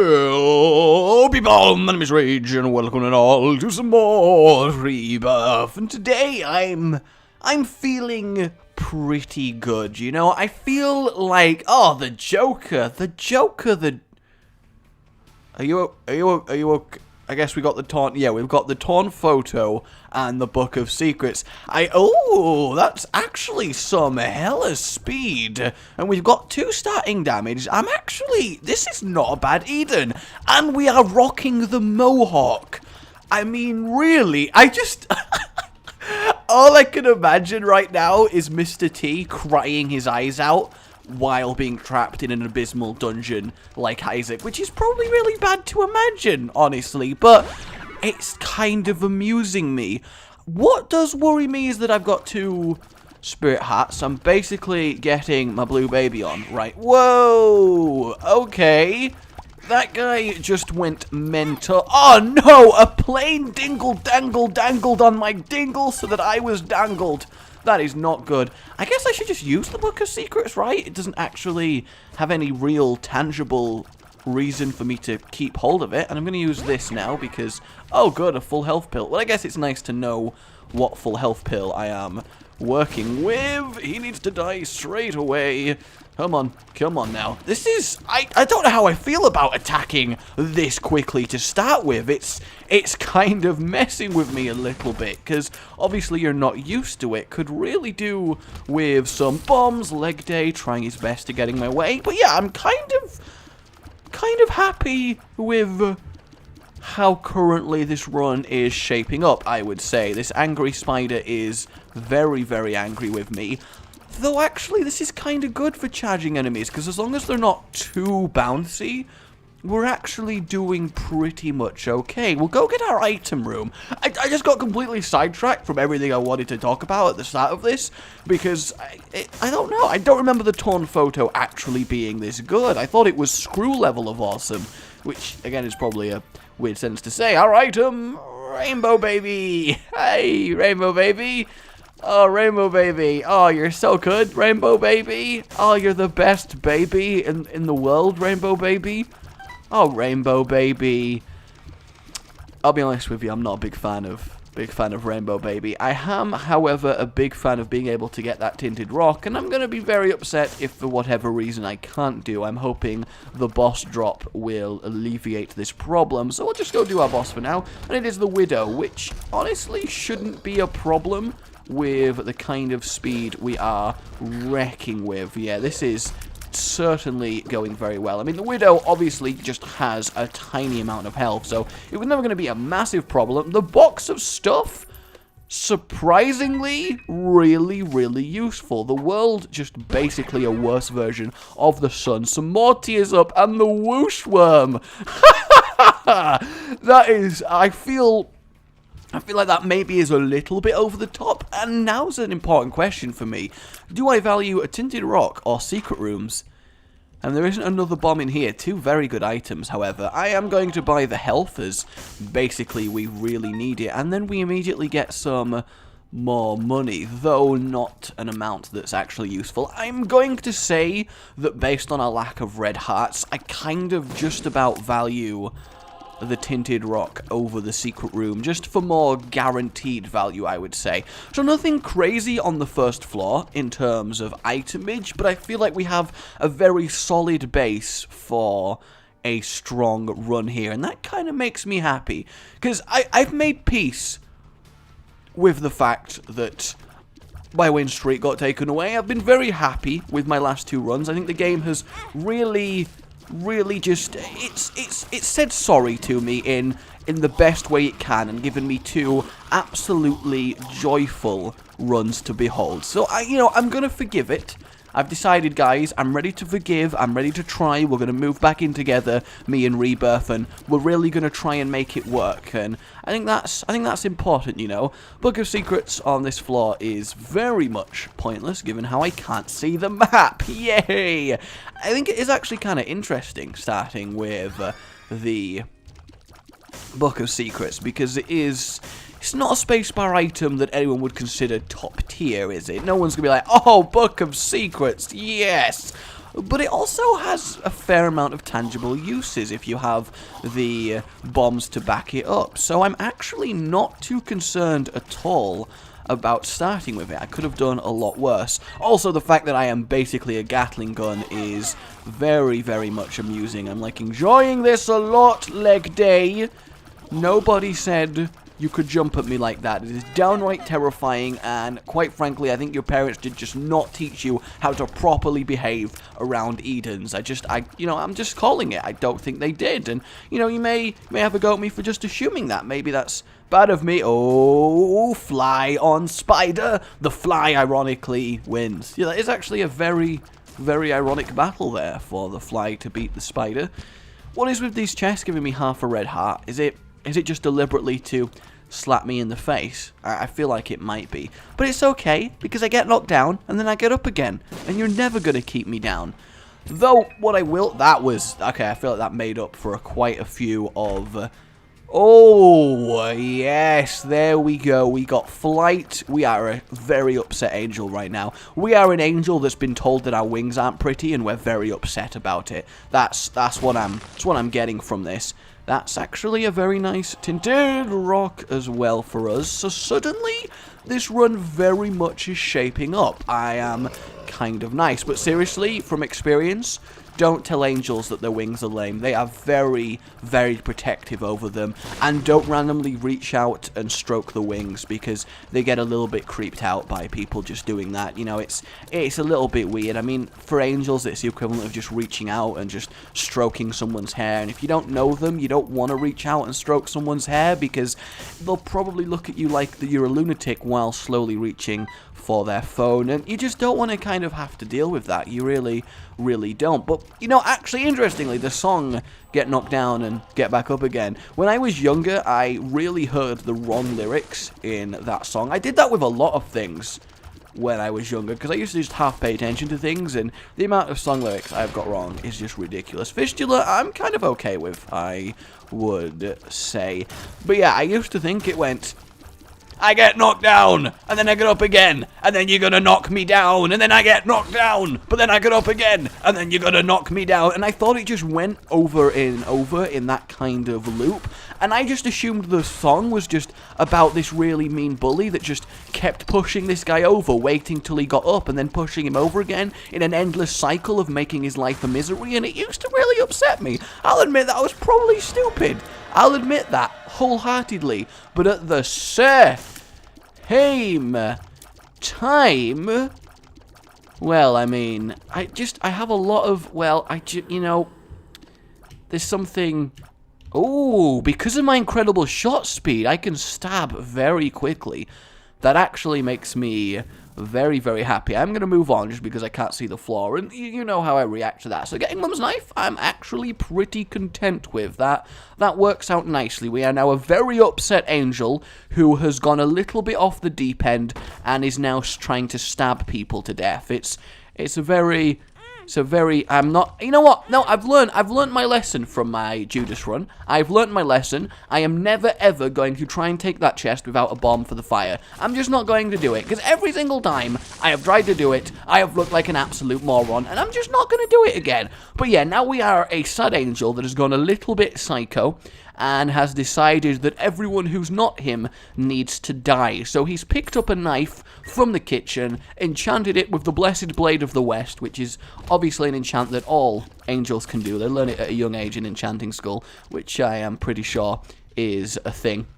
Hello people, my name is Rage and welcome and all to some more Rebirth. And today I'm feeling pretty good, you know. I feel like, oh, the Joker, Are you okay? I guess we got the torn, yeah, we've got the torn photo and the Book of Secrets. Oh, that's actually some hella speed. And we've got 2 starting damage. This is not a bad Eden. And we are rocking the Mohawk. I mean, really, all I can imagine right now is Mr. T crying his eyes out while being trapped in an abysmal dungeon like Isaac, which is probably really bad to imagine, honestly, but it's kind of amusing me. What does worry me is that I've got 2 spirit hats. I'm basically getting my blue baby on, right? Whoa! Okay. That guy just went mental. Oh no! A plane dangled on my dingle so that I was dangled. That is not good. I guess I should just use the Book of Secrets, right? It doesn't actually have any real tangible reason for me to keep hold of it. And I'm going to use this now because, oh good, a full health pill. Well, I guess it's nice to know what full health pill I am working with. He needs to die straight away. Come on now. This is, I don't know how I feel about attacking this quickly to start with. It's kind of messing with me a little bit, because obviously you're not used to it. Could really do with some bombs, leg day, trying his best to get in my way. But yeah, I'm kind of happy with how currently this run is shaping up, I would say. This angry spider is very, very angry with me. Though, actually, this is kind of good for charging enemies, because as long as they're not too bouncy, we're actually doing pretty much okay. We'll go get our item room. I just got completely sidetracked from everything I wanted to talk about at the start of this, because I don't know. I don't remember the torn photo actually being this good. I thought it was screw level of awesome, which, again, is probably a weird sentence to say. Our item, Rainbow Baby. Hey, Rainbow Baby. Oh, Rainbow Baby. Oh, you're so good, Rainbow Baby. Oh, you're the best baby in the world, Rainbow Baby. Oh, Rainbow Baby. I'll be honest with you, I'm not a big fan of Rainbow Baby. I am, however, a big fan of being able to get that tinted rock, and I'm going to be very upset if for whatever reason I can't do. I'm hoping the boss drop will alleviate this problem, so we'll just go do our boss for now, and it is the Widow, which honestly shouldn't be a problem with the kind of speed we are wrecking with. Yeah, this is certainly going very well. I mean, the Widow obviously just has a tiny amount of health, so it was never going to be a massive problem. The box of stuff, surprisingly, really, really useful. The world, just basically a worse version of the sun. Some more tears up, and the whoosh worm. That is, I feel like that maybe is a little bit over the top, and now's an important question for me. Do I value a tinted rock or secret rooms? And there isn't another bomb in here. 2 very good items, however. I am going to buy the health, as basically we really need it, and then we immediately get some more money, though not an amount that's actually useful. I'm going to say that based on a lack of red hearts, I kind of just about value the tinted rock over the secret room, just for more guaranteed value, I would say. So nothing crazy on the first floor in terms of itemage, but I feel like we have a very solid base for a strong run here, and that kind of makes me happy, because I've made peace with the fact that my win streak got taken away. I've been very happy with my last 2 runs. I think the game has really just, it's said sorry to me in the best way it can, and given me 2 absolutely joyful runs to behold. So I'm gonna forgive it. I've decided, guys, I'm ready to forgive, I'm ready to try. We're gonna move back in together, me and Rebirth, and we're really gonna try and make it work. And I think that's important, you know. Book of Secrets on this floor is very much pointless, given how I can't see the map. Yay! I think it is actually kind of interesting starting with the Book of Secrets, because it's not a spacebar item that anyone would consider top tier, is it? No one's gonna be like, oh, Book of Secrets, yes! but it also has a fair amount of tangible uses if you have the bombs to back it up. So I'm actually not too concerned at all about starting with it. I could have done a lot worse. Also, the fact that I am basically a Gatling gun is very, very much amusing. I'm like enjoying this a lot, leg day. Nobody said you could jump at me like that. It is downright terrifying, and quite frankly, I think your parents did just not teach you how to properly behave around Edens. I'm just calling it. I don't think they did, and you may have a go at me for just assuming that. Maybe that's bad of me. Oh, fly on spider. The fly ironically wins. Yeah, that is actually a very, very ironic battle there for the fly to beat the spider. What is with these chests giving me half a red heart? Is it just deliberately to slap me in the face? I feel like it might be. But it's okay, because I get knocked down, and then I get up again. And you're never going to keep me down. Though, what I will... That was... Okay, I feel like that made up for quite a few of... Oh, yes, there we go. We got flight. We are a very upset angel right now. We are an angel that's been told that our wings aren't pretty, and we're very upset about it. That's what I'm getting from this. That's actually a very nice tinted rock as well for us. So suddenly, this run very much is shaping up. I am kind of nice. But seriously, from experience, don't tell angels that their wings are lame. They are very, very protective over them. And don't randomly reach out and stroke the wings, because they get a little bit creeped out by people just doing that. It's a little bit weird. I mean, for angels, it's the equivalent of just reaching out and just stroking someone's hair. And if you don't know them, you don't want to reach out and stroke someone's hair, because they'll probably look at you like you're a lunatic while slowly reaching for their phone, and you just don't want to kind of have to deal with that. You really, really don't. But, actually, interestingly, the song Get Knocked Down and Get Back Up Again, when I was younger, I really heard the wrong lyrics in that song. I did that with a lot of things when I was younger, because I used to just half pay attention to things, and the amount of song lyrics I've got wrong is just ridiculous. Fistula, I'm kind of okay with, I would say. But yeah, I used to think it went... I get knocked down, and then I get up again, and then you're gonna knock me down, and then I get knocked down, but then I get up again, and then you're gonna knock me down, and I thought it just went over and over in that kind of loop, and I just assumed the song was just about this really mean bully that just kept pushing this guy over, waiting till he got up, and then pushing him over again in an endless cycle of making his life a misery, and it used to really upset me. I'll admit that I was probably stupid. I'll admit that wholeheartedly, but at the same time, well, I mean, I have a lot of, there's something, because of my incredible shot speed, I can stab very quickly. That actually makes me very, very happy. I'm going to move on just because I can't see the floor, and you know how I react to that. So getting Mum's knife, I'm actually pretty content with that. That works out nicely. We are now a very upset angel who has gone a little bit off the deep end and is now trying to stab people to death. It's a very... I'm not, you know what, no, I've learned my lesson from my Judas run. I've learned my lesson. I am never ever going to try and take that chest without a bomb for the fire. I'm just not going to do it, because every single time I have tried to do it, I have looked like an absolute moron, and I'm just not going to do it again. But yeah, now we are a sad angel that has gone a little bit psycho, and has decided that everyone who's not him needs to die. So he's picked up a knife from the kitchen, enchanted it with the Blessed Blade of the West, which is obviously an enchant that all angels can do. They learn it at a young age in enchanting school, which I am pretty sure is a thing.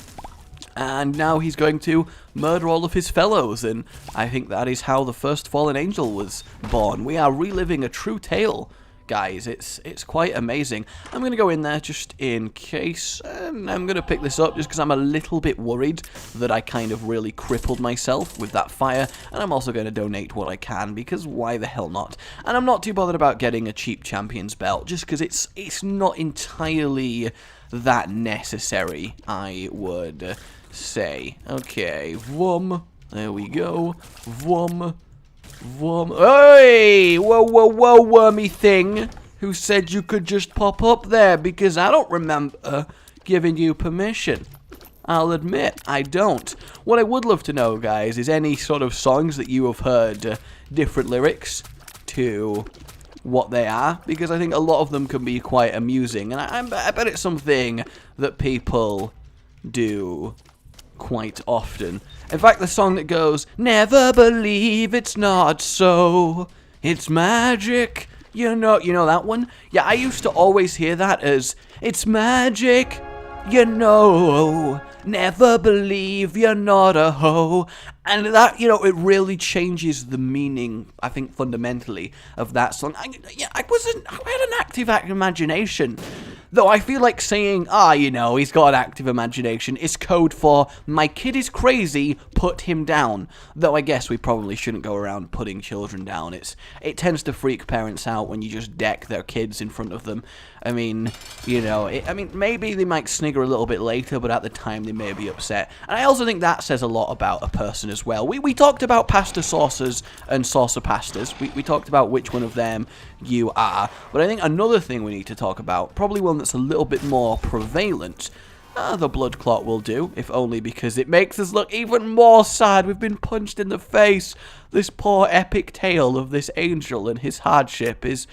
And now he's going to murder all of his fellows, and I think that is how the first fallen angel was born. We are reliving a true tale, guys. It's quite amazing. I'm going to go in there just in case, and I'm going to pick this up just because I'm a little bit worried that I kind of really crippled myself with that fire, and I'm also going to donate what I can, because why the hell not? And I'm not too bothered about getting a cheap champion's belt, just because it's not entirely that necessary, I would say. Okay, vroom, there we go, vroom. Hey! Whoa, wormy thing. Who said you could just pop up there? Because I don't remember giving you permission. I'll admit, I don't. What I would love to know, guys, is any sort of songs that you have heard different lyrics to what they are, because I think a lot of them can be quite amusing, and I bet it's something that people do quite often. In fact, the song that goes, "Never believe it's not so, it's magic," you know that one? Yeah, I used to always hear that as, "It's magic, you know, never believe you're not a hoe." And that, it really changes the meaning, I think, fundamentally, of that song. I had an active imagination. Though I feel like saying, he's got an active imagination is code for, my kid is crazy, put him down. Though I guess we probably shouldn't go around putting children down. It tends to freak parents out when you just deck their kids in front of them. I mean, maybe they might snigger a little bit later, but at the time they may be upset. And I also think that says a lot about a person as well. We talked about pasta saucers and saucer pastas. We talked about which one of them you are. But I think another thing we need to talk about, probably one that's a little bit more prevalent, the blood clot will do, if only because it makes us look even more sad. We've been punched in the face. This poor epic tale of this angel and his hardship is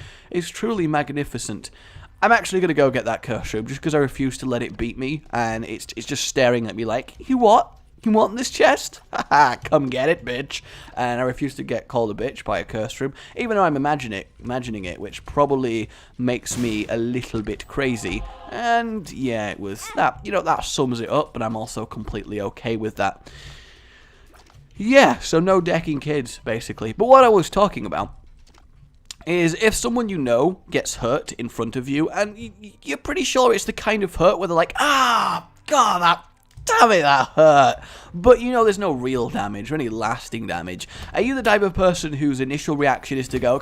truly magnificent. I'm actually going to go get that curse room just because I refuse to let it beat me, and it's just staring at me like, "You what? You want this chest? Haha, come get it, bitch." And I refuse to get called a bitch by a curse room, even though I'm imagining it, which probably makes me a little bit crazy. And yeah, it was that, that sums it up, but I'm also completely okay with that. Yeah, so no decking kids, basically. But what I was talking about is if someone you know gets hurt in front of you, and you're pretty sure it's the kind of hurt where they're like, "Ah, God, damn it, that hurt." But there's no real damage or any lasting damage. Are you the type of person whose initial reaction is to go,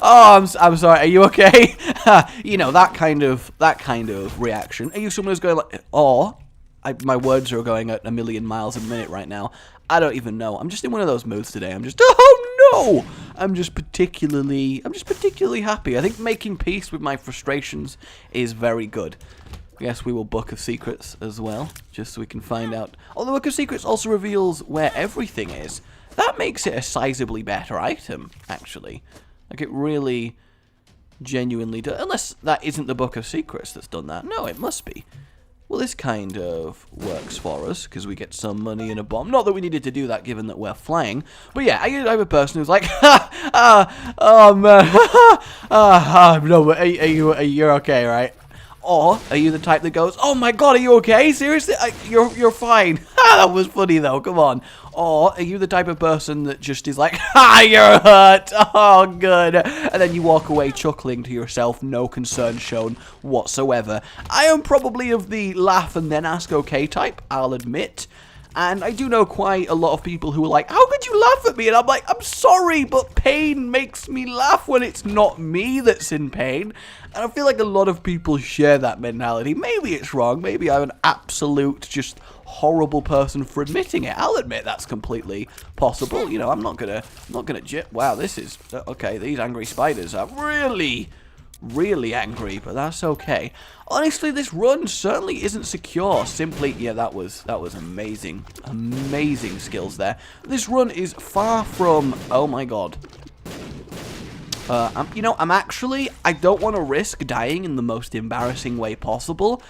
"Oh, I'm sorry, are you okay?" that kind of reaction. Are you someone who's going like, my words are going at 1,000,000 miles a minute right now. I don't even know. I'm just in one of those moods today. I'm just, I'm just particularly happy. I think making peace with my frustrations is very good. I guess we will Book of Secrets as well, just so we can find out. Oh, the Book of Secrets also reveals where everything is. That makes it a sizably better item, actually. Like, it really genuinely does. Unless that isn't the Book of Secrets that's done that. No, it must be. Well, this kind of works for us, because we get some money and a bomb. Not that we needed to do that, given that we're flying. But yeah, I'm a person who's like, oh man, no, but you're okay, right? Or are you the type that goes, "Oh my God, are you okay? Seriously, you're fine." That was funny though. Come on. Or are you the type of person that just is like, "You're hurt. Oh, good," and then you walk away chuckling to yourself, no concern shown whatsoever? I am probably of the laugh and then ask okay type, I'll admit. And I do know quite a lot of people who are like, "How could you laugh at me?" And I'm like, "I'm sorry, but pain makes me laugh when it's not me that's in pain." And I feel like a lot of people share that mentality. Maybe it's wrong. Maybe I'm an absolute, just horrible person for admitting it. I'll admit that's completely possible. I'm not gonna wow, this is, okay, these angry spiders are really angry, but that's okay. Honestly, this run certainly isn't secure. Simply, yeah, that was amazing. Amazing skills there. This run is far from, oh my God. I don't want to risk dying in the most embarrassing way possible,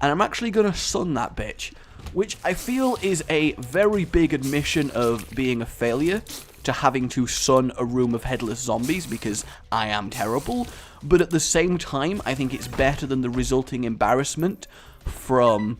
and I'm actually going to sun that bitch, which I feel is a very big admission of being a failure, to having to sun a room of headless zombies, because I am terrible. But at the same time, I think it's better than the resulting embarrassment from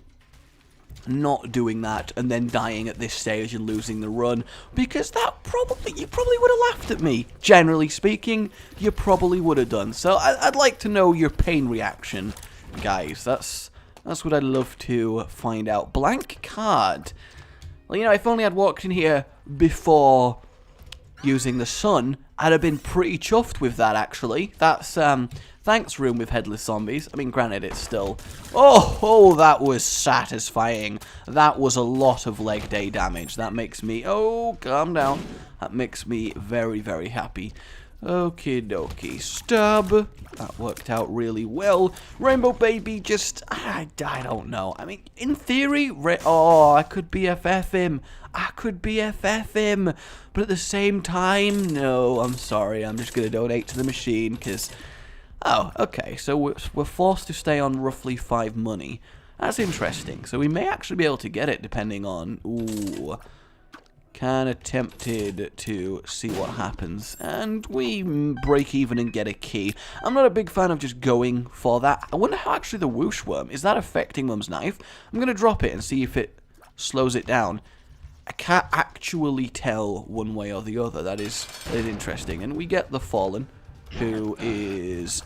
not doing that and then dying at this stage and losing the run, because you probably would have laughed at me. Generally speaking, you probably would have done. So I'd like to know your pain reaction, guys. That's what I'd love to find out. Blank card. Well, if only I'd walked in here before using the sun, I'd have been pretty chuffed with that, actually. That's, thanks, room with headless zombies. I mean, granted, it's still... Oh, that was satisfying. That was a lot of leg day damage. That makes me... Oh, calm down. That makes me very, very happy. Okie dokie. Stab. That worked out really well. Rainbow Baby just... I don't know. I mean, in theory... Oh, I could BFF him. I could BFF him. But at the same time, no, I'm sorry. I'm just going to donate to the machine because... Oh, okay. So we're forced to stay on roughly 5 money. That's interesting. So we may actually be able to get it depending on... Ooh... Kind of tempted to see what happens, and we break even and get a key. I'm not a big fan of just going for that. I wonder how actually the whoosh worm, is that affecting Mum's knife? I'm going to drop it and see if it slows it down. I can't actually tell one way or the other. That is interesting. And we get the Fallen, who is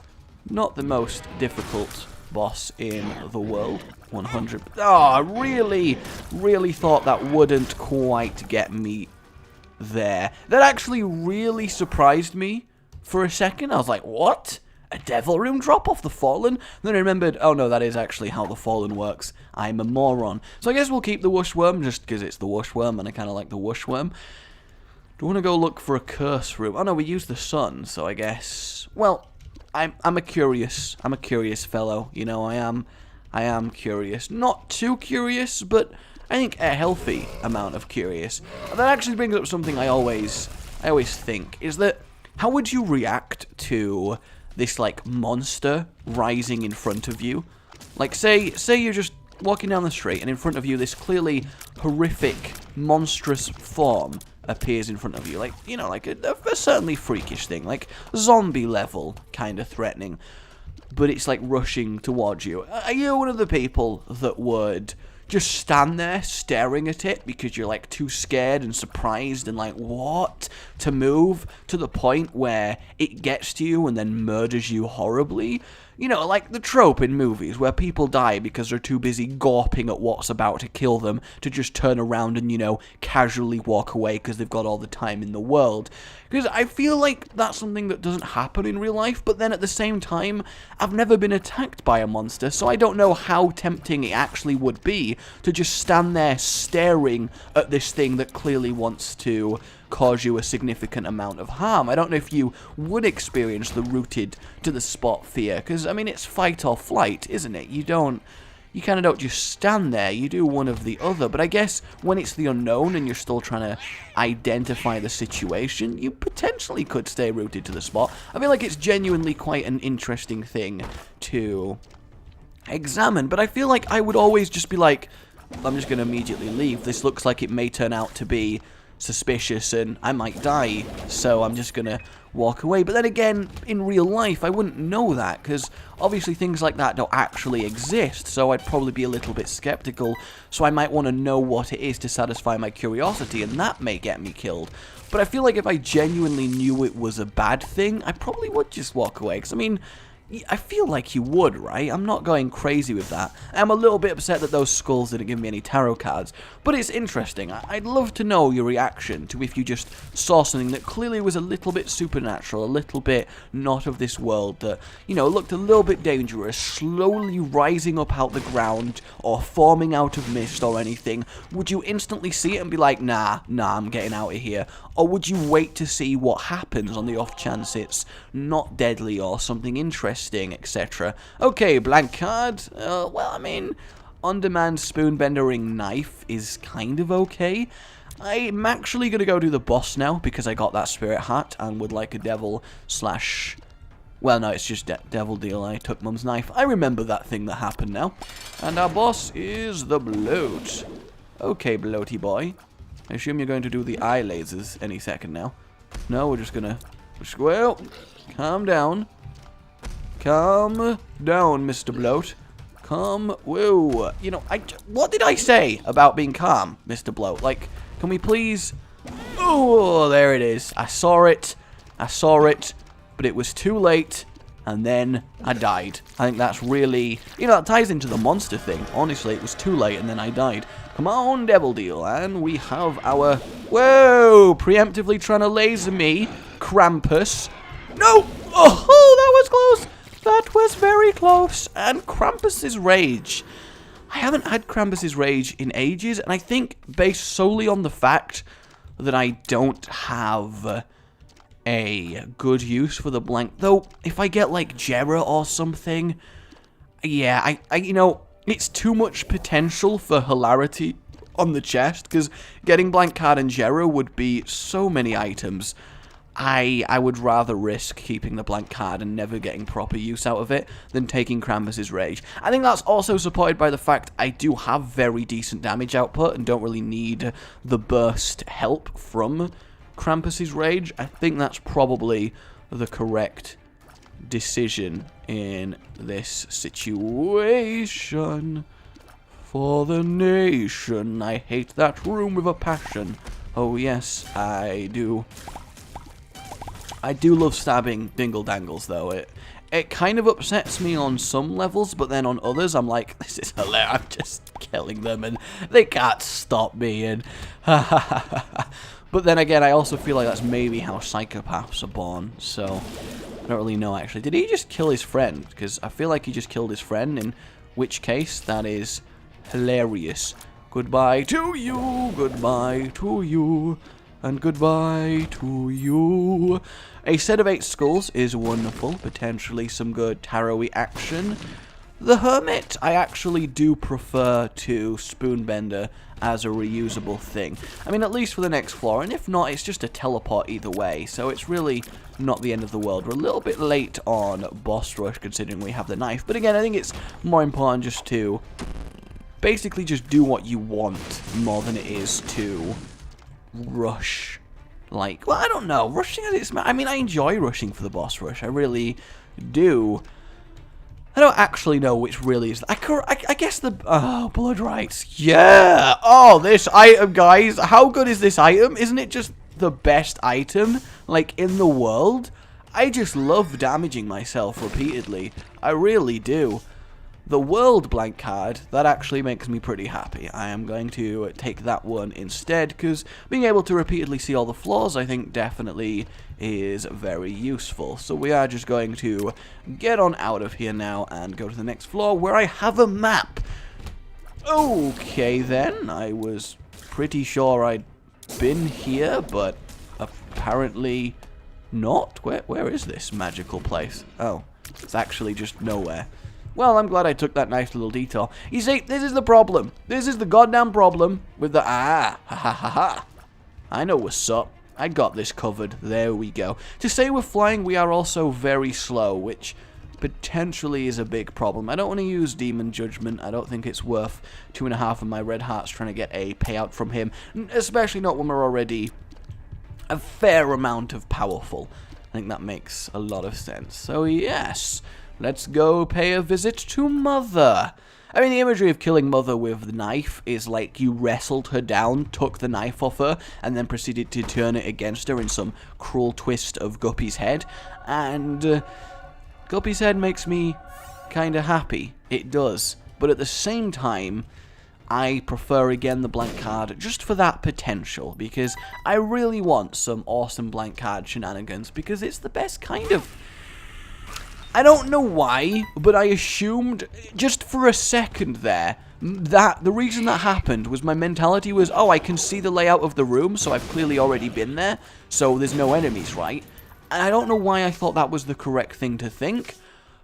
not the most difficult boss in the world. 100. Oh, really thought that wouldn't quite get me there. That actually really surprised me for a second. I was like, what? A devil room drop off the Fallen? And then I remembered, oh no, that is actually how the Fallen works. I'm a moron. So I guess we'll keep the whoosh worm just because it's the whoosh worm and I kind of like the whoosh worm. Do you want to go look for a curse room? Oh no, we use the sun, so I guess... Well, I'm a curious fellow, you know, I am curious. Not too curious, but I think a healthy amount of curious. And that actually brings up something I always think, is that how would you react to this, like, monster rising in front of you? Like, say you're just walking down the street and in front of you this clearly horrific, monstrous form appears in front of you. Like, you know, like a certainly freakish thing, like zombie level kind of threatening. But it's like rushing towards you. Are you one of the people that would just stand there staring at it because you're like too scared and surprised and like, what? To move to the point where it gets to you and then murders you horribly? You know, like the trope in movies where people die because they're too busy gawping at what's about to kill them to just turn around and, you know, casually walk away because they've got all the time in the world. Because I feel like that's something that doesn't happen in real life, but then at the same time, I've never been attacked by a monster, so I don't know how tempting it actually would be to just stand there staring at this thing that clearly wants to cause you a significant amount of harm. I don't know if you would experience the rooted to the spot fear, because, I mean, it's fight or flight, isn't it? You kind of don't just stand there, you do one of the other, but I guess when it's the unknown and you're still trying to identify the situation, you potentially could stay rooted to the spot. I feel like it's genuinely quite an interesting thing to examine, but I feel like I would always just be like, I'm just going to immediately leave. This looks like it may turn out to be suspicious and I might die, so I'm just gonna walk away. But then again, in real life, I wouldn't know that, because obviously things like that don't actually exist, so I'd probably be a little bit skeptical, so I might want to know what it is to satisfy my curiosity, and that may get me killed. But I feel like if I genuinely knew it was a bad thing, I probably would just walk away, because I mean, I feel like you would, right? I'm not going crazy with that. I'm a little bit upset that those skulls didn't give me any tarot cards, but it's interesting. I'd love to know your reaction to if you just saw something that clearly was a little bit supernatural, a little bit not of this world, that, you know, looked a little bit dangerous, slowly rising up out the ground, or forming out of mist or anything. Would you instantly see it and be like, nah, I'm getting out of here? Or would you wait to see what happens on the off chance it's not deadly or something interesting, etc.? Okay, blank card. Well, I mean, on-demand spoon-bendering knife is kind of okay. I'm actually going to go do the boss now because I got that spirit hat and would like a devil slash... Well, no, it's just devil deal. I took Mum's knife. I remember that thing that happened now. And our boss is the bloat. Okay, bloaty boy. I assume you're going to do the eye lasers any second now. No, we're just gonna... Well, calm down. Calm down, Mr. Bloat. Calm... Whoa. You know, what did I say about being calm, Mr. Bloat? Like, can we please... Oh, there it is. I saw it, but it was too late, and then I died. I think that's really... You know, that ties into the monster thing. Honestly, it was too late, and then I died. Come on, devil deal, and we have our... Whoa! Preemptively trying to laser me, Krampus. No! Oh, that was close! That was very close. And Krampus's Rage. I haven't had Krampus's Rage in ages, and I think based solely on the fact that I don't have a good use for the blank. Though, if I get, like, Jera or something, yeah, you know, it's too much potential for hilarity on the chest, because getting blank card and Jera would be so many items. I would rather risk keeping the blank card and never getting proper use out of it than taking Krampus's Rage. I think that's also supported by the fact I do have very decent damage output and don't really need the burst help from Krampus's Rage. I think that's probably the correct decision in this situation. For the nation, I hate that room with a passion. Oh yes, I do. I do love stabbing Dingle Dangles, though. It kind of upsets me on some levels, but then on others, I'm like, this is hilarious. I'm just killing them, and they can't stop me, and But then again, I also feel like that's maybe how psychopaths are born, so I don't really know, actually. Did he just kill his friend? Because I feel like he just killed his friend, in which case, that is hilarious. Goodbye to you, goodbye to you, and goodbye to you. A set of 8 skulls is wonderful. Potentially some good tarot-y action. The Hermit, I actually do prefer to Spoonbender as a reusable thing. I mean, at least for the next floor, and if not, it's just a teleport either way, so it's really not the end of the world. We're a little bit late on boss rush, considering we have the knife, but again, I think it's more important just to basically just do what you want more than it is to rush. Like, well, I don't know. Rushing at its... I mean, I enjoy rushing for the boss rush. I really do. I don't actually know which really is... I guess the... Oh, blood rights. Yeah! Oh, this item, guys. How good is this item? Isn't it just the best item, like, in the world? I just love damaging myself repeatedly. I really do. The world blank card, that actually makes me pretty happy. I am going to take that one instead, because being able to repeatedly see all the flaws, I think, definitely is very useful. So we are just going to get on out of here now and go to the next floor, where I have a map. Okay, then. I was pretty sure I'd been here, but apparently not. Where is this magical place? Oh, it's actually just nowhere. Well, I'm glad I took that nice little detour. You see, this is the problem. This is the goddamn problem with the... ha ha ha ha. I know what's up. I got this covered. There we go. To say we're flying, we are also very slow, which potentially is a big problem. I don't want to use Demon Judgment. I don't think it's worth 2.5 of my red hearts trying to get a payout from him, especially not when we're already a fair amount of powerful. I think that makes a lot of sense. So, yes... Let's go pay a visit to Mother. I mean, the imagery of killing Mother with the knife is like you wrestled her down, took the knife off her, and then proceeded to turn it against her in some cruel twist of Guppy's head. And Guppy's head makes me kind of happy. It does. But at the same time, I prefer, again, the blank card just for that potential, because I really want some awesome blank card shenanigans, because it's the best kind of... I don't know why, but I assumed, just for a second there, that the reason that happened was my mentality was, oh, I can see the layout of the room, so I've clearly already been there, so there's no enemies, right? And I don't know why I thought that was the correct thing to think,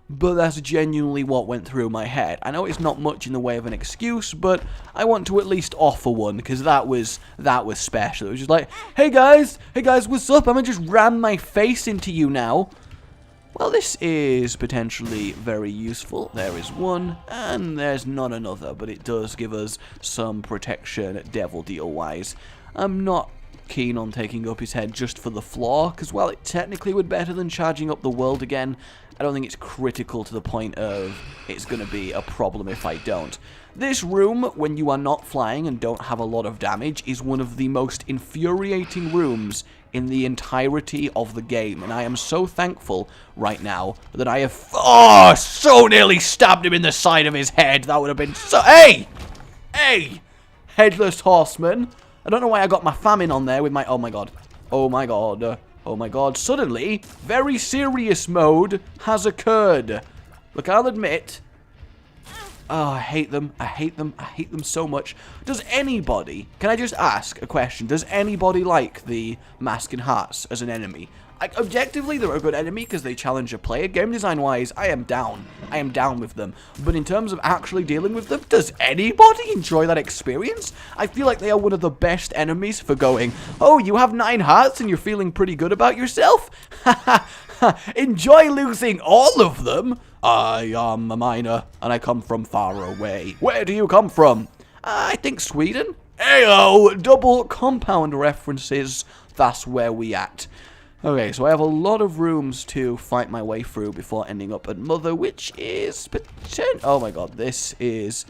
but that's genuinely what went through my head. I know it's not much in the way of an excuse, but I want to at least offer one, because that was special. It was just like, hey guys, what's up? I'm gonna just ram my face into you now. Well, this is potentially very useful. There is one, and there's not another, but it does give us some protection devil deal-wise. I'm not keen on taking up his head just for the floor, because while it technically would be better than charging up the world again, I don't think it's critical to the point of it's going to be a problem if I don't. This room, when you are not flying and don't have a lot of damage, is one of the most infuriating rooms in the entirety of the game, and I am so thankful right now that I have... Oh, so nearly stabbed him in the side of his head. That would have been so... Hey! Hey! Headless Horseman. I don't know why I got my famine on there with my... Oh my god. Oh my god. Oh my god. Suddenly, very serious mode has occurred. Look, I'll admit... Oh, I hate them. I hate them. I hate them so much. Does anybody... Can I just ask a question? Does anybody like the Mask and Hearts as an enemy? Objectively, they're a good enemy because they challenge a player. Game design-wise, I am down. I am down with them. But in terms of actually dealing with them, does anybody enjoy that experience? I feel like they are one of the best enemies for going, oh, you have 9 hearts and you're feeling pretty good about yourself? Enjoy losing all of them? I am a miner, and I come from far away. Where do you come from? I think Sweden. Ayo, double compound references. That's where we at. Okay, so I have a lot of rooms to fight my way through before ending up at Mother, which is oh my god, this is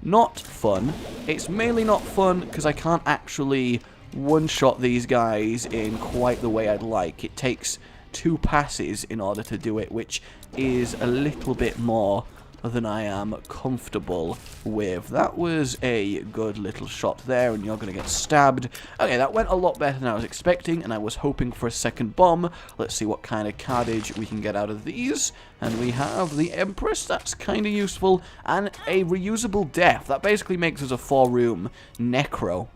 not fun. It's mainly not fun because I can't actually one-shot these guys in quite the way I'd like. It takes 2 passes in order to do it, which is a little bit more than I am comfortable with. That was a good little shot there, and you're going to get stabbed. Okay, that went a lot better than I was expecting, and I was hoping for a second bomb. Let's see what kind of cardage we can get out of these. And we have the Empress, that's kind of useful, and a reusable death. That basically makes us a 4-room necro,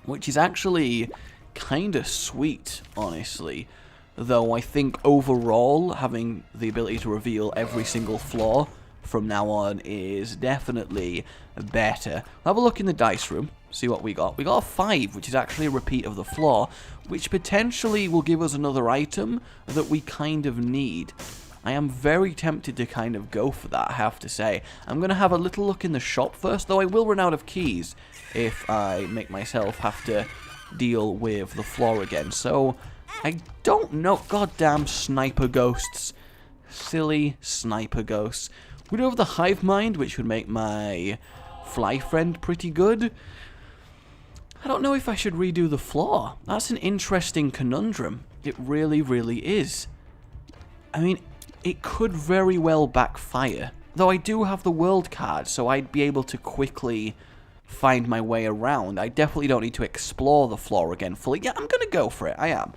which is actually kind of sweet, honestly. Though I think overall, having the ability to reveal every single floor from now on is definitely better. We'll have a look in the dice room, see what we got. We got a 5, which is actually a repeat of the floor, which potentially will give us another item that we kind of need. I am very tempted to kind of go for that, I have to say. I'm going to have a little look in the shop first, though I will run out of keys if I make myself have to deal with the floor again. So I don't know. Goddamn sniper ghosts. Silly sniper ghosts. We do have the hive mind, which would make my fly friend pretty good. I don't know if I should redo the floor. That's an interesting conundrum. It really, really is. I mean, it could very well backfire. Though I do have the world card, so I'd be able to quickly find my way around. I definitely don't need to explore the floor again fully. Yeah, I'm going to go for it. I am.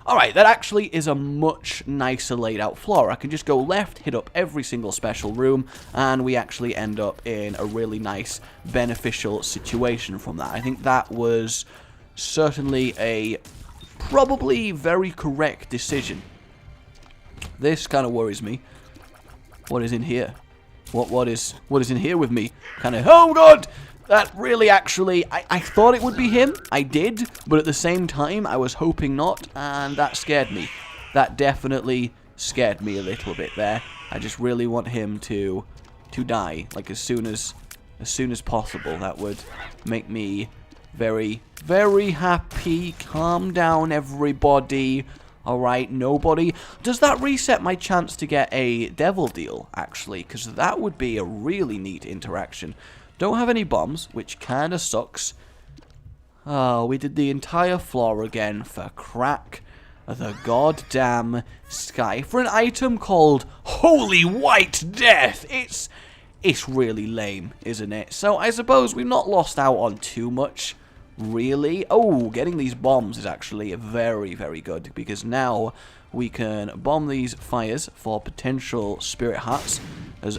Alright, that actually is a much nicer laid out floor. I can just go left, hit up every single special room, and we actually end up in a really nice, beneficial situation from that. I think that was certainly a probably very correct decision. This kind of worries me. What is in here? What is in here with me? Kind of, oh god! That really actually, I thought it would be him. I did, but at the same time, I was hoping not, and that scared me. That definitely scared me a little bit there. I just really want him to die, like as soon as possible. That would make me very, very happy. Calm down, everybody. Alright, nobody. Does that reset my chance to get a devil deal, actually? Because that would be a really neat interaction. Don't have any bombs, which kind of sucks. Oh, we did the entire floor again for crack the goddamn sky. For an item called Holy White Death, it's really lame, isn't it? So I suppose we've not lost out on too much, really. Oh, getting these bombs is actually very, very good, because now we can bomb these fires for potential spirit hearts.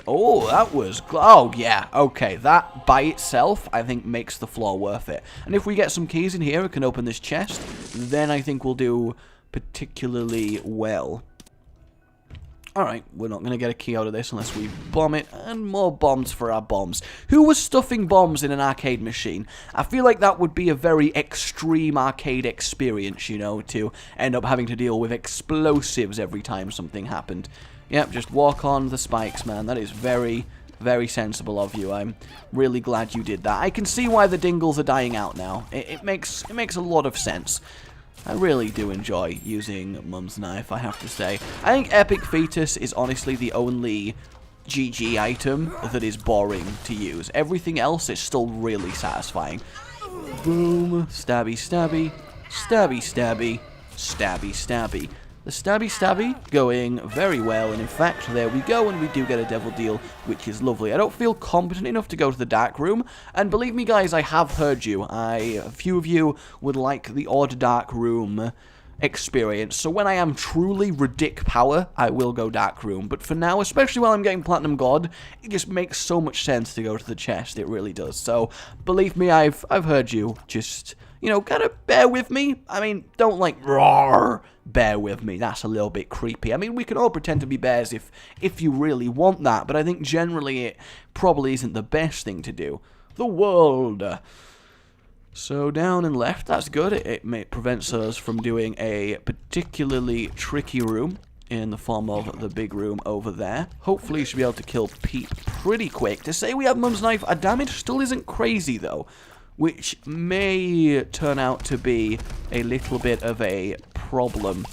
Oh, that was... Oh, yeah. Okay, that by itself, I think, makes the floor worth it. And if we get some keys in here, we can open this chest. Then I think we'll do particularly well. Alright, we're not going to get a key out of this unless we bomb it. And more bombs for our bombs. Who was stuffing bombs in an arcade machine? I feel like that would be a very extreme arcade experience, you know, to end up having to deal with explosives every time something happened. Yep, just walk on the spikes, man. That is very, very sensible of you. I'm really glad you did that. I can see why the dingles are dying out now. It makes a lot of sense. I really do enjoy using Mum's Knife, I have to say. I think Epic Fetus is honestly the only GG item that is boring to use. Everything else is still really satisfying. Boom. Stabby, stabby. Stabby, stabby. Stabby, stabby. The stabby stabby going very well, and in fact, there we go, and we do get a devil deal, which is lovely. I don't feel competent enough to go to the dark room, and believe me guys, I have heard you. A few of you would like the odd dark room experience. So when I am truly ridic power, I will go dark room. But for now, especially while I'm getting platinum god, it just makes so much sense to go to the chest. It really does. So believe me, I've heard you. Just, you know, kind of bear with me. I mean, don't like roar. Bear with me. That's a little bit creepy. I mean, we can all pretend to be bears if you really want that, but I think generally it probably isn't the best thing to do. The world. So down and left, that's good. It prevents us from doing a particularly tricky room in the form of the big room over there. Hopefully you should be able to kill Pete pretty quick. To say we have Mum's Knife, our damage still isn't crazy though, which may turn out to be a little bit of a problem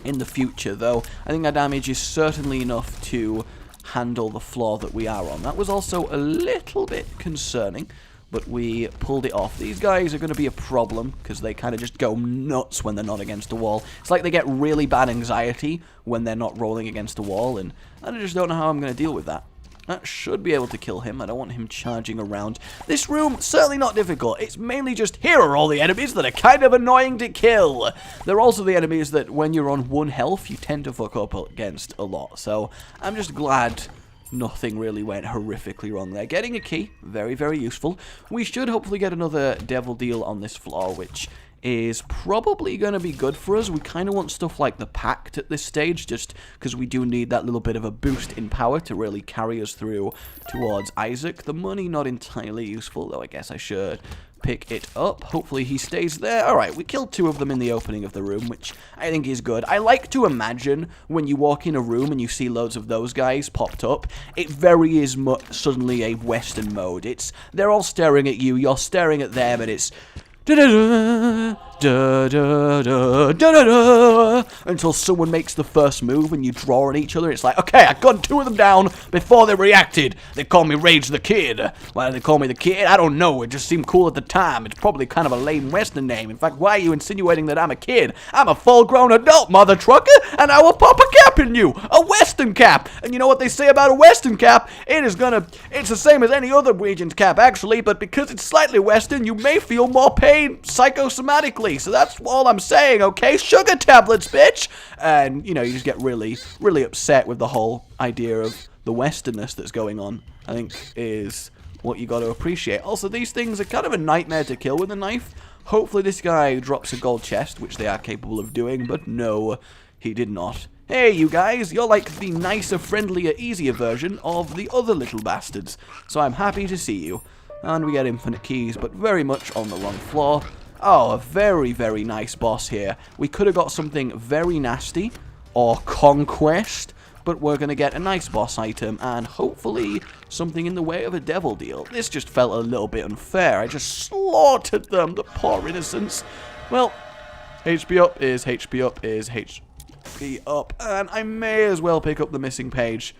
in the future, though. I think our damage is certainly enough to handle the floor that we are on. That was also a little bit concerning, but we pulled it off. These guys are going to be a problem because they kind of just go nuts when they're not against a wall. It's like they get really bad anxiety when they're not rolling against a wall, and I just don't know how I'm going to deal with that. That should be able to kill him. I don't want him charging around. This room, certainly not difficult. It's mainly just, here are all the enemies that are kind of annoying to kill. They're also the enemies that when you're on 1 health, you tend to fuck up against a lot. So I'm just glad nothing really went horrifically wrong there. Getting a key, very, very useful. We should hopefully get another devil deal on this floor, which is probably going to be good for us. We kind of want stuff like the Pact at this stage, just because we do need that little bit of a boost in power to really carry us through towards Isaac. The money, not entirely useful, though I guess I should pick it up. Hopefully he stays there. Alright, we killed 2 of them in the opening of the room, which I think is good. I like to imagine when you walk in a room and you see loads of those guys popped up, it very is suddenly a Western mode. They're all staring at you, you're staring at them, and it's da-da-da, da-da-da, da-da-da, until someone makes the first move and you draw at each other. It's like, okay, I gunned 2 of them down before they reacted. They call me Rage the Kid. Why do they call me the Kid? I don't know. It just seemed cool at the time. It's probably kind of a lame Western name. In fact, why are you insinuating that I'm a kid? I'm a full-grown adult, mother trucker, and I will pop a cap in you. A Western cap. And you know what they say about a Western cap? It's the same as any other region's cap, actually, but because it's slightly Western, you may feel more pain psychosomatically. So that's all I'm saying, okay? Sugar tablets, bitch! And, you know, you just get really, really upset with the whole idea of the Westernness that's going on, I think, is what you got to appreciate. Also, these things are kind of a nightmare to kill with a knife. Hopefully this guy drops a gold chest, which they are capable of doing, but no, he did not. Hey, you guys, you're like the nicer, friendlier, easier version of the other little bastards, so I'm happy to see you. And we get infinite keys, but very much on the wrong floor. Oh, a very, very nice boss here. We could have got something very nasty, or conquest, but we're going to get a nice boss item, and hopefully something in the way of a devil deal. This just felt a little bit unfair. I just slaughtered them, the poor innocents. Well, HP up is HP up is HP up, and I may as well pick up the missing page.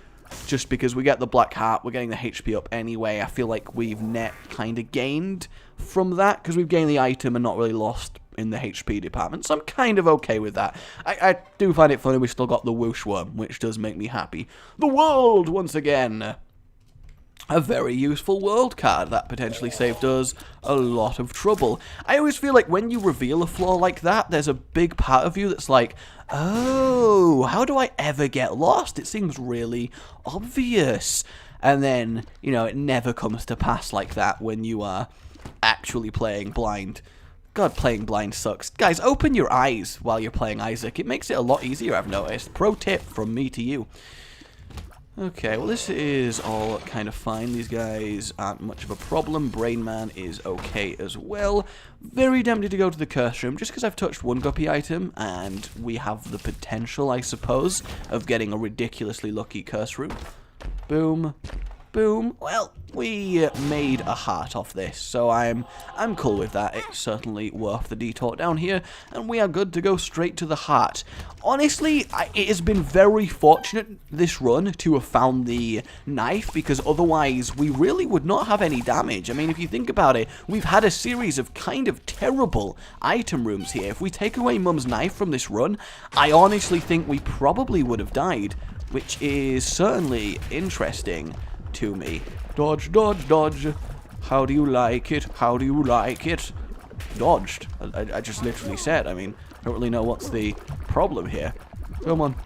Just because we get the black heart, we're getting the HP up anyway. I feel like we've net kind of gained from that, because we've gained the item and not really lost in the HP department. So I'm kind of okay with that. I do find it funny we still got the whoosh worm, which does make me happy. The world, once again. A very useful world card that potentially saved us a lot of trouble. I always feel like when you reveal a flaw like that, there's a big part of you that's like, oh, how do I ever get lost? It seems really obvious. And then, you know, it never comes to pass like that when you are actually playing blind. God, playing blind sucks. Guys, open your eyes while you're playing Isaac. It makes it a lot easier, I've noticed. Pro tip from me to you. Okay, well this is all kind of fine. These guys aren't much of a problem. Brain Man is okay as well. Very tempted to go to the curse room, just because I've touched one guppy item, and we have the potential, I suppose, of getting a ridiculously lucky curse room. Boom. Boom. Well, we made a heart off this, so I'm cool with that. It's certainly worth the detour down here, and we are good to go straight to the heart. Honestly, it has been very fortunate this run to have found the knife, because otherwise we really would not have any damage. I mean, if you think about it, we've had a series of kind of terrible item rooms here. If we take away Mum's knife from this run, I honestly think we probably would have died, which is certainly interesting to me. Dodge, dodge, dodge. How do you like it? How do you like it? Dodged. I just literally said, I mean, Don't really know what's the problem here. Come on.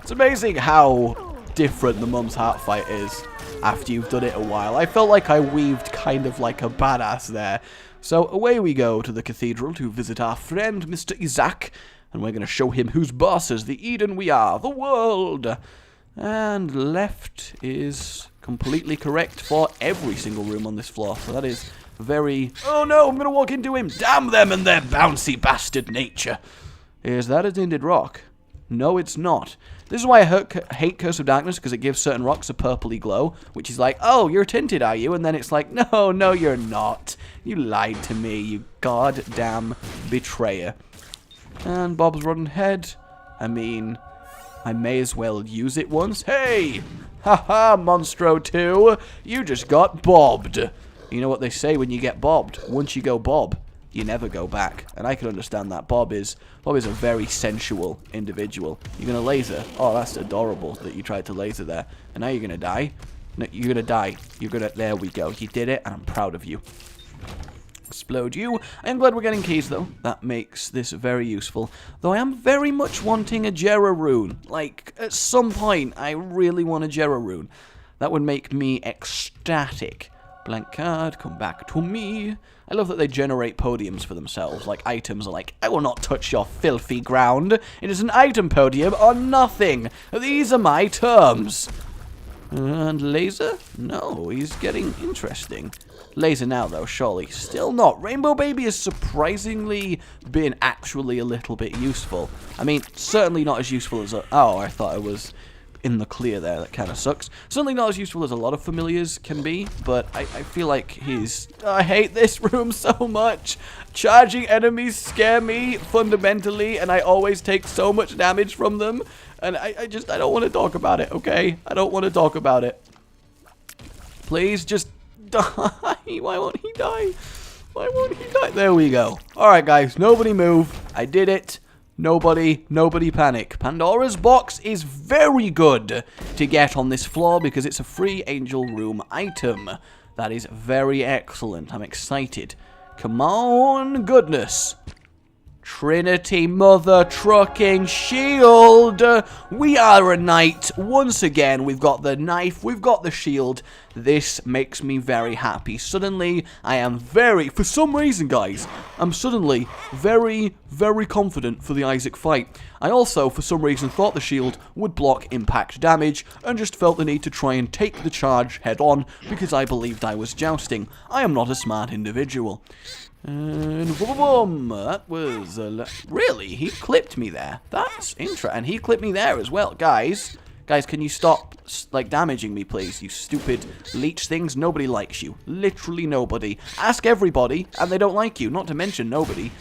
It's amazing how different the Mum's Heart fight is after you've done it a while. I felt like I weaved kind of like a badass there. So away we go to the cathedral to visit our friend Mr. Isaac, and we're going to show him whose bosses, the Eden we are, the world. And left is completely correct for every single room on this floor. So that is very... Oh no, I'm going to walk into him. Damn them and their bouncy bastard nature. Is that a tinted rock? No, it's not. This is why I hate Curse of Darkness, because it gives certain rocks a purpley glow, which is like, oh, you're tinted, are you? And then it's like, no, you're not. You lied to me, you goddamn betrayer. And Bob's rotten head. I mean, I may as well use it once. Hey! Haha, Monstro 2. You just got bobbed. You know what they say when you get bobbed? Once you go bob, you never go back. And I can understand that. Bob is a very sensual individual. You're going to laser. Oh, that's adorable that you tried to laser there. And now you're going to die. No, you're going to die. There we go. You did it, and I'm proud of you. Explode you. I am glad we're getting keys, though. That makes this very useful. Though I am very much wanting a Jera rune. Like, at some point, I really want a Jera rune. That would make me ecstatic. Blank card, come back to me. I love that they generate podiums for themselves. Like, items are like, I will not touch your filthy ground. It is an item podium or nothing. These are my terms. And laser? No, he's getting interesting. Laser now, though, surely. Still not. Rainbow Baby has surprisingly been actually a little bit useful. I mean, certainly not as useful as... Oh, I thought I was in the clear there. That kind of sucks. Certainly not as useful as a lot of familiars can be, but I feel like he's... I hate this room so much. Charging enemies scare me fundamentally, and I always take so much damage from them. And I don't want to talk about it, okay? I don't want to talk about it. Please, just... die. Why won't he die? Why won't he die? There we go. Alright, guys. Nobody move. I did it. Nobody panic. Pandora's box is very good to get on this floor because it's a free angel room item. That is very excellent. I'm excited. Come on, goodness. Trinity Mother Trucking Shield. We are a knight. Once again, we've got the knife, we've got the shield. This makes me very happy. Suddenly, I am for some reason, guys, I'm suddenly very confident for the Isaac fight. I also, for some reason, thought the shield would block impact damage, and just felt the need to try and take the charge head on, because I believed I was jousting. I am not a smart individual. And boom, that was really, he clipped me there. That's interesting. And he clipped me there as well. Guys, can you stop, like, damaging me, please? You stupid leech things. Nobody likes you. Literally nobody. Ask everybody, and they don't like you. Not to mention nobody.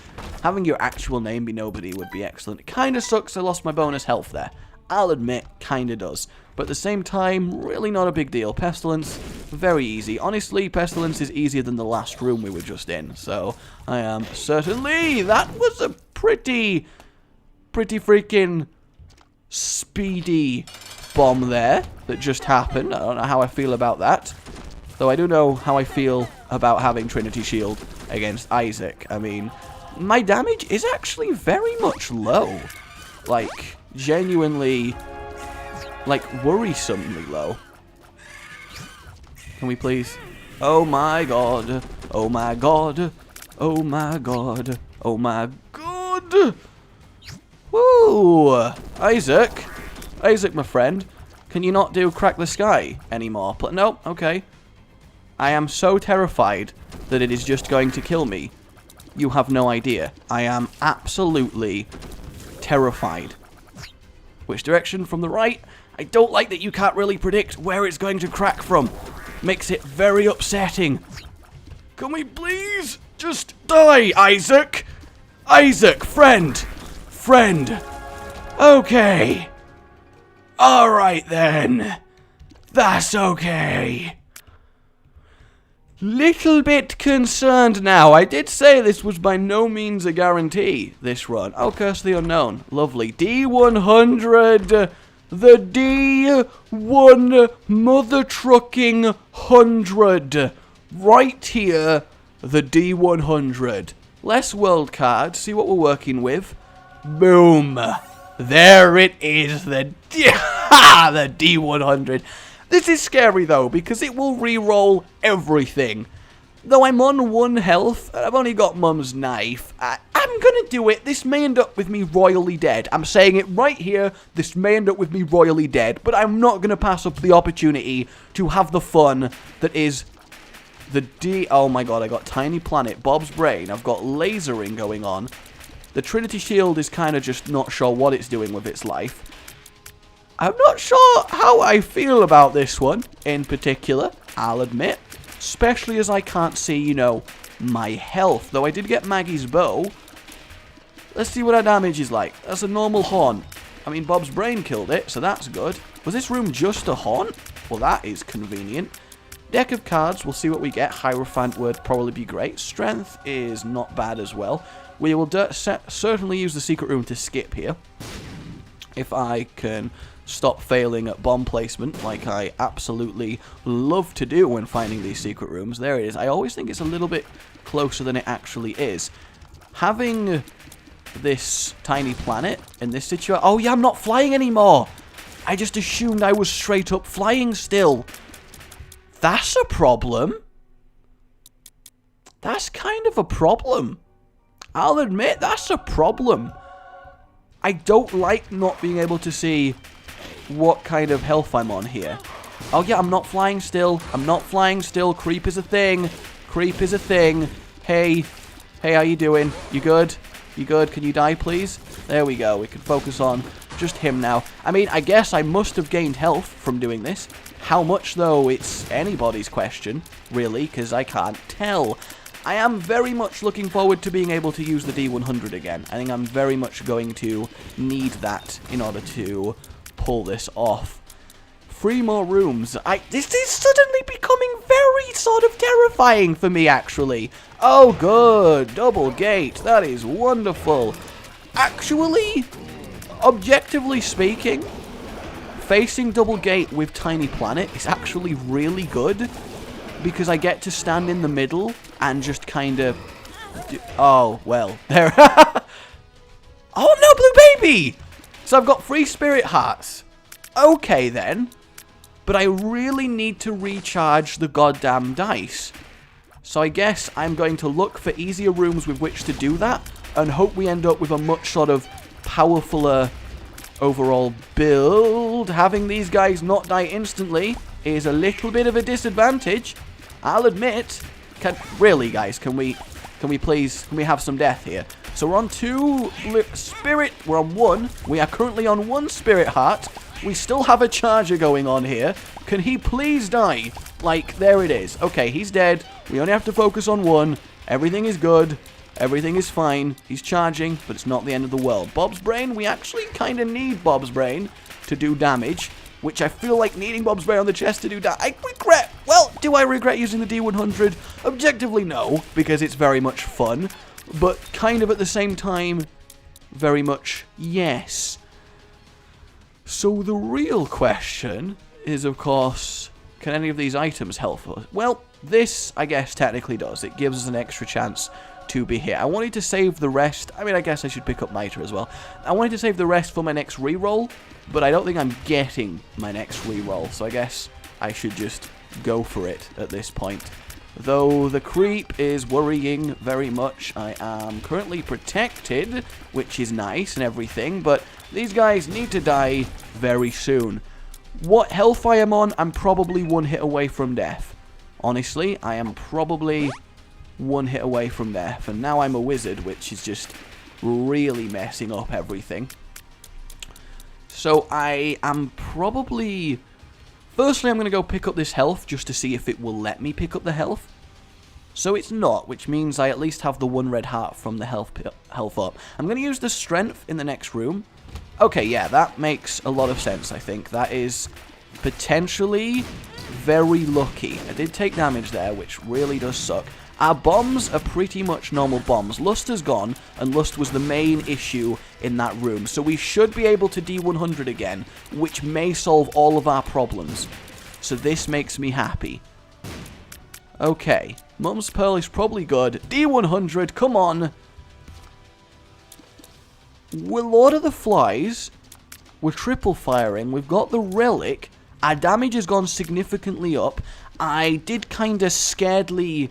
Having your actual name be nobody would be excellent. It kind of sucks I lost my bonus health there. I'll admit, kind of does. But at the same time, really not a big deal. Pestilence, very easy. Honestly, Pestilence is easier than the last room we were just in. So, I am certainly... That was a pretty freaking speedy bomb there that just happened. I don't know how I feel about that. Though I do know how I feel about having Trinity Shield against Isaac. I mean, my damage is actually very much low. Like, genuinely... like, worrisomely low. Can we please? Oh my god. Oh my god. Oh my god. Oh my god. Woo! Isaac. Isaac, my friend. Can you not do Crack the Sky anymore? No? Okay. I am so terrified that it is just going to kill me. You have no idea. I am absolutely terrified. Which direction? From the right? I don't like that you can't really predict where it's going to crack from. Makes it very upsetting. Can we please just die, Isaac? Isaac, friend. Friend. Okay. Alright then. That's okay. Little bit concerned now. I did say this was by no means a guarantee, this run. Oh, Curse the Unknown. Lovely. D100... The D1 Mother Trucking 100. Right here, the D100. Less world cards. See what we're working with. Boom. There it is. The D100. This is scary, though, because it will re-roll everything. Though I'm on 1 health, and I've only got Mum's knife, I'm gonna do it. This may end up with me royally dead. I'm saying it right here. This may end up with me royally dead, but I'm not gonna pass up the opportunity to have the fun that is the Oh my god, I got Tiny Planet, Bob's Brain. I've got lasering going on. The Trinity Shield is kind of just not sure what it's doing with its life. I'm not sure how I feel about this one in particular, I'll admit. Especially as I can't see, you know, my health. Though I did get Maggie's bow. Let's see what our damage is like. That's a normal haunt. I mean, Bob's Brain killed it, so that's good. Was this room just a haunt? Well, that is convenient. Deck of cards, we'll see what we get. Hierophant would probably be great. Strength is not bad as well. We will certainly use the secret room to skip here. If I can stop failing at bomb placement, like I absolutely love to do when finding these secret rooms. There it is. I always think it's a little bit closer than it actually is. Having this tiny planet in this situation... Oh yeah, I'm not flying anymore! I just assumed I was straight up flying still. That's a problem. That's kind of a problem. I'll admit, that's a problem. I don't like not being able to see what kind of health I'm on here. Oh yeah, I'm not flying still. I'm not flying still. Creep is a thing. Creep is a thing. Hey. Hey, how you doing? You good? You good? Can you die, please? There we go. We can focus on just him now. I mean, I guess I must have gained health from doing this. How much, though, it's anybody's question, really, because I can't tell. I am very much looking forward to being able to use the D100 again. I think I'm very much going to need that in order to pull this off. 3 more rooms. This is suddenly becoming very sort of terrifying for me, actually. Oh, good. Double gate. That is wonderful. Actually, objectively speaking, facing double gate with Tiny Planet is actually really good. Because I get to stand in the middle and just kind of... Oh, well. There. Oh, no, Blue Baby! So I've got 3 Spirit Hearts. Okay, then. But I really need to recharge the goddamn dice. So I guess I'm going to look for easier rooms with which to do that. And hope we end up with a much sort of powerfuler overall build. Having these guys not die instantly is a little bit of a disadvantage. I'll admit. Really, guys, can we have some death here? So we're on 2 spirit. We're on 1. We are currently on 1 Spirit Heart. We still have a charger going on here. Can he please die? Like, there it is. Okay, he's dead. We only have to focus on 1. Everything is good. Everything is fine. He's charging, but it's not the end of the world. Bob's Brain, we actually kind of need Bob's Brain to do damage. Which I feel like needing Bob's Brain on the chest to do that. I regret. Well, do I regret using the D100? Objectively, no, because it's very much fun. But kind of at the same time, very much yes. So the real question is, of course, can any of these items help us? Well, this, I guess, technically does. It gives us an extra chance to be here. I wanted to save the rest. I mean, I guess I should pick up Nitra as well. I wanted to save the rest for my next reroll, but I don't think I'm getting my next reroll, so I guess I should just go for it at this point. Though the creep is worrying very much. I am currently protected, which is nice and everything, but these guys need to die very soon. What health I am on, I'm probably 1 hit away from death. Honestly, I am probably 1 hit away from death, and now I'm a wizard, which is just really messing up everything. So I am probably... Firstly, I'm going to go pick up this health just to see if it will let me pick up the health. So it's not, which means I at least have the 1 red heart from the health up. I'm going to use the strength in the next room. Okay, yeah, that makes a lot of sense, I think. That is potentially very lucky. I did take damage there, which really does suck. Our bombs are pretty much normal bombs. Lust is gone, and Lust was the main issue in that room. So we should be able to D100 again, which may solve all of our problems. So this makes me happy. Okay. Mum's Pearl is probably good. D100, come on. We're Lord of the Flies. We're triple firing. We've got the relic. Our damage has gone significantly up. I did kind of scaredly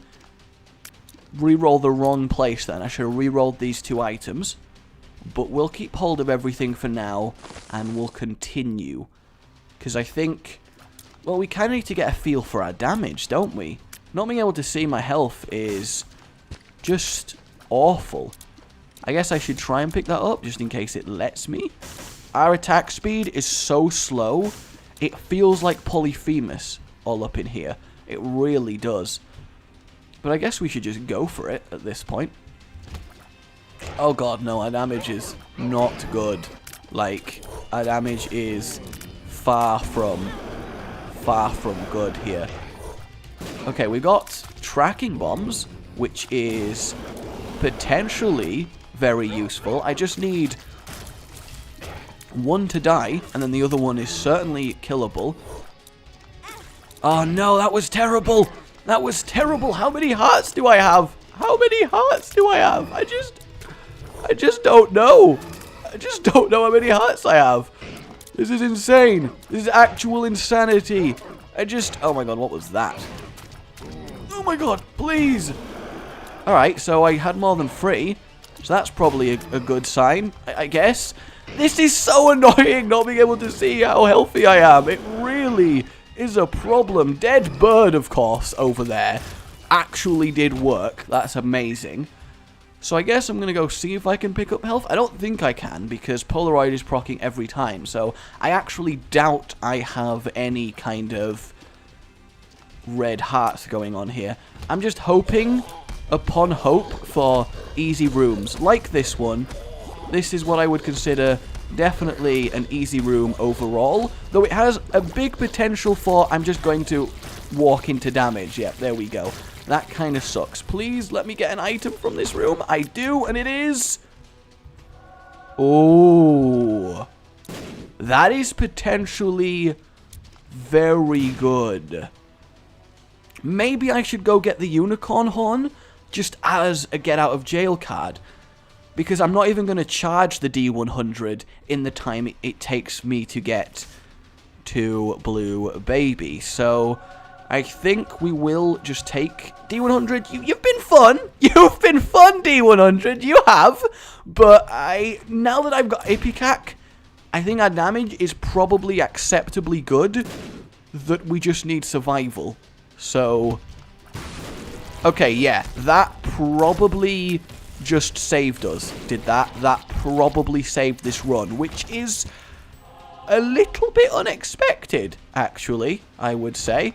reroll the wrong place then. I should have rerolled these 2 items. But we'll keep hold of everything for now. And we'll continue. Because I think... Well, we kind of need to get a feel for our damage, don't we? Not being able to see my health is just awful. I guess I should try and pick that up just in case it lets me. Our attack speed is so slow, it feels like Polyphemus all up in here. It really does. But I guess we should just go for it at this point. Oh god, no, our damage is not good. Like, our damage is far from good here. Okay, we got tracking bombs, which is potentially very useful. I just need one to die, and then the other one is certainly killable. Oh no, that was terrible! That was terrible! How many hearts do I have? How many hearts do I have? I just don't know. I just don't know how many hearts I have. This is insane. This is actual insanity. Oh my god, what was that? Oh my god, please! Alright, so I had more than 3. So that's probably a good sign, I guess. This is so annoying not being able to see how healthy I am. It really is a problem. Dead bird, of course, over there actually did work. That's amazing. So I guess I'm going to go see if I can pick up health. I don't think I can because Polaroid is proccing every time. So I actually doubt I have any kind of red hearts going on here. I'm just hoping upon hope for easy rooms like this one. This is what I would consider definitely an easy room overall, though it has a big potential for I'm just going to walk into damage. Yep, there we go. That kind of sucks. Please let me get an item from this room. I do, and it is... Oh. That is potentially very good. Maybe I should go get the unicorn horn just as a get out of jail card. Because I'm not even going to charge the D100 in the time it takes me to get to Blue Baby. So I think we will just take D100. You've been fun. You've been fun, D100. You have. But now that I've got Ipecac, I think our damage is probably acceptably good. That we just need survival. So, okay, yeah, that probably just saved us, did that? That probably saved this run, which is a little bit unexpected, actually, I would say.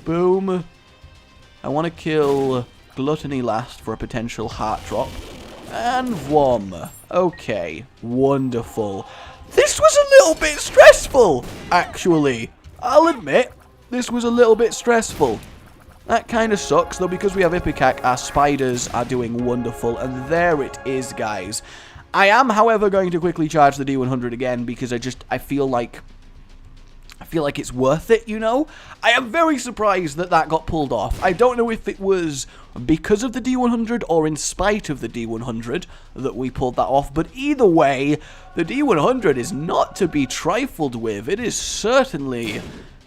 Boom. I want to kill Gluttony last for a potential heart drop. And Vom. Okay, wonderful. This was a little bit stressful, actually. I'll admit, this was a little bit stressful. That kind of sucks, though, because we have Ipecac, our spiders are doing wonderful, and there it is, guys. I am, however, going to quickly charge the D100 again, because I feel like it's worth it, you know? I am very surprised that got pulled off. I don't know if it was because of the D100 or in spite of the D100 that we pulled that off, but either way, the D100 is not to be trifled with. It is certainly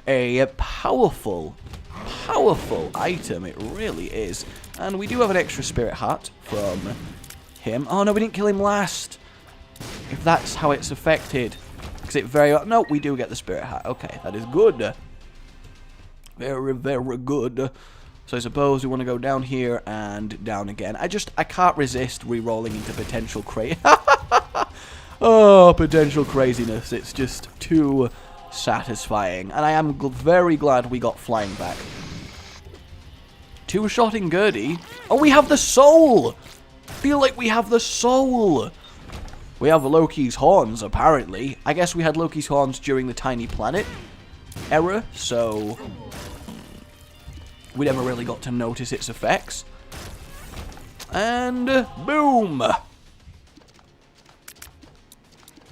a powerful item. It really is. And we do have an extra spirit heart from him. Oh no, we didn't kill him last. If that's how it's affected. Because it no, we do get the spirit heart. Okay, that is good. Very, very good. So I suppose we want to go down here and down again. I can't resist re-rolling into potential potential craziness. It's just too satisfying. And I am very glad we got flying back. 2-shot in Gertie. Oh, we have the soul! I feel like we have the soul! We have Loki's horns, apparently. I guess we had Loki's horns during the Tiny Planet era, so we never really got to notice its effects. And boom!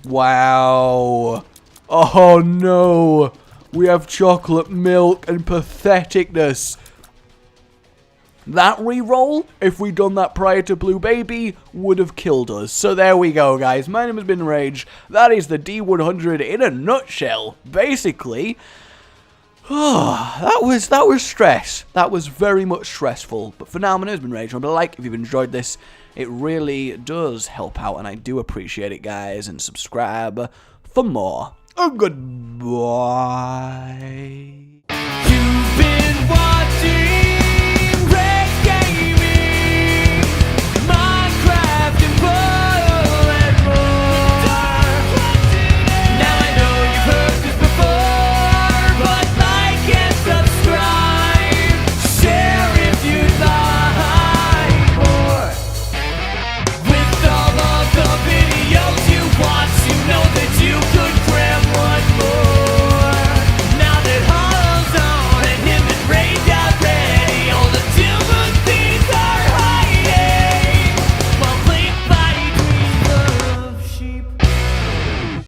Wow! Oh no! We have chocolate milk and patheticness. That reroll, if we'd done that prior to Blue Baby, would have killed us. So there we go, guys. My name has been Rage. That is the D100 in a nutshell. Basically, that was stress. That was very much stressful. But for now, my name has been Rage. Remember to like if you've enjoyed this. It really does help out, and I do appreciate it, guys. And subscribe for more. Goodbye.